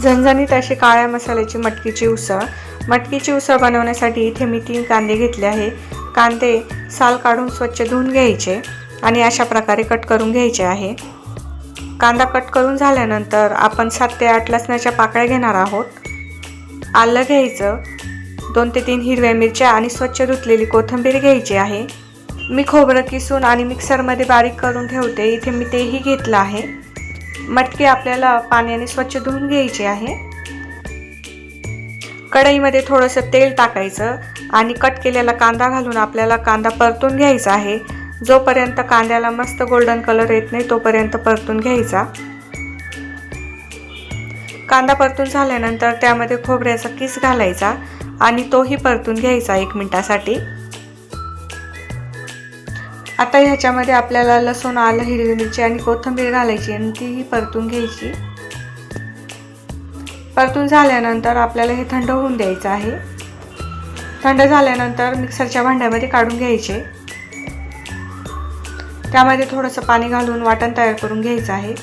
झणझणीत अशी काळ्या मसाल्याची मटकीची उसळ। मटकीची उसळ बनवण्यासाठी इथे मी 3 कांदे घेतले आहे। कांदे साल काढून स्वच्छ धुवून घ्यायचे आणि अशा प्रकारे कट करून घ्यायचे आहे। कांदा कट करून झाल्यानंतर आपण 7 ते 8 लसणाच्या पाकळ्या घेणार आहोत। आलं घ्यायचं, 2 ते 3 हिरव्या मिरच्या आणि स्वच्छ धुतलेली कोथिंबीर घ्यायची आहे। मी खोबरं किसून आणि मिक्सरमध्ये बारीक करून ठेवते, इथे मी तेही घेतलं आहे। मटकी आपल्याला पाण्याने स्वच्छ धुवून घ्यायची आहे। कढईमध्ये थोडंसं तेल टाकायचं आणि कट केलेला कांदा घालून आपल्याला कांदा परतून घ्यायचा आहे। जोपर्यंत कांद्याला मस्त गोल्डन कलर येत नाही तोपर्यंत परतून घ्यायचा। कांदा परतून झाल्यानंतर त्यामध्ये खोबऱ्याचा किस घालायचा आणि तोही परतून घ्यायचा 1 मिनिटासाठी। आता ह्याच्यामध्ये आपल्याला लसूण, आलं, हिरवी मिरची आणि कोथिंबीर घालायची आणि तीही परतून घ्यायची। परतून झाल्यानंतर आपल्याला हे थंड होऊन द्यायचं आहे। थंड झाल्यानंतर मिक्सरच्या भांड्यामध्ये काढून घ्यायचे। त्यामध्ये थोडंसं पाणी घालून वाटण तयार करून घ्यायचं आहे।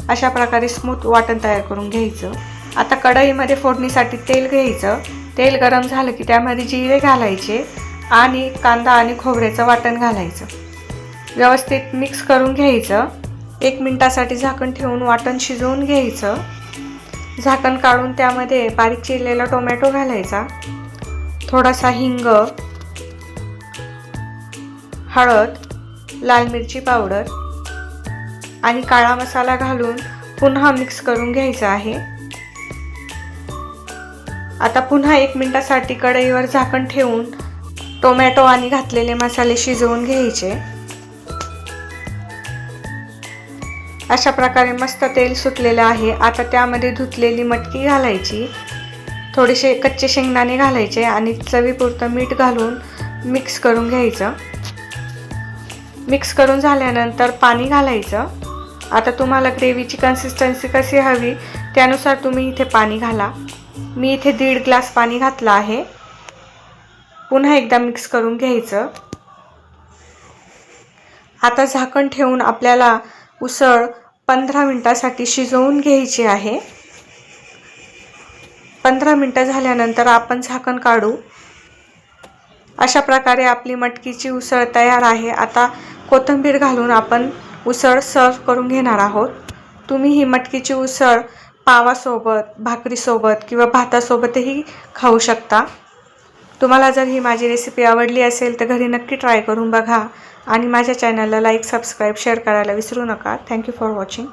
अशा प्रकारे स्मूथ वाटण तयार करून घ्यायचं। आता कढईमध्ये फोडणीसाठी तेल घ्यायचं। तेल गरम झालं की त्यामध्ये जिरे घालायचे आणि कांदा आणि खोबऱ्याचं वाटण घालायचं। व्यवस्थित मिक्स करून घ्यायचं। 1 मिनिटासाठी झाकण ठेवून वाटण शिजवून घ्यायचं। झाकण काढून त्यामध्ये बारीक चिरलेला टोमॅटो घालायचा, थोडासा हिंग, हळद, लाल मिरची पावडर आणि काळा मसाला घालून पुन्हा मिक्स करून घ्यायचं आहे। आता पुन्हा 1 मिनिटासाठी कढईवर झाकण ठेवून टोमॅटो आणि घातलेले मसाले शिजवून घ्यायचे। अशा प्रकारे मस्त तेल सुटलेलं आहे। आता त्यामध्ये धुतलेली मटकी घालायची, थोडेसे कच्चे शेंगदाणे घालायचे आणि चवीपुरतं मीठ घालून मिक्स करून घ्यायचं। मिक्स करून झाल्यानंतर पाणी घालायचं। आता तुम्हाला ग्रेव्हीची कन्सिस्टन्सी कशी हवी त्यानुसार तुम्ही इथे पाणी घाला। मी इथे 1.5 ग्लास पाणी घातलं आहे। पुन्हा एकदा मिक्स करून घ्यायचं। आता झाकण ठेवून आपल्याला उसळ 15 मिनिटासाठी शिजवून घ्यायची आहे। 15 मिनिटं झाल्यानंतर आपण झाकण काढू। अशा प्रकारे आपली मटकीची उसळ तयार आहे। आता कोथिंबीर घालून आपण उसळ सर्व करून घेणार आहोत। तुम्ही ही मटकीची उसळ पावासोबत, भाकरीसोबत किंवा भातासोबतही खाऊ शकता। तुम्हाला जर ही माझी रेसिपी आवडली असेल तर घरी नक्की ट्राय करून बघा आणि माझ्या चॅनलला लाईक, सबस्क्राईब, शेअर करायला विसरू नका। Thank you for watching.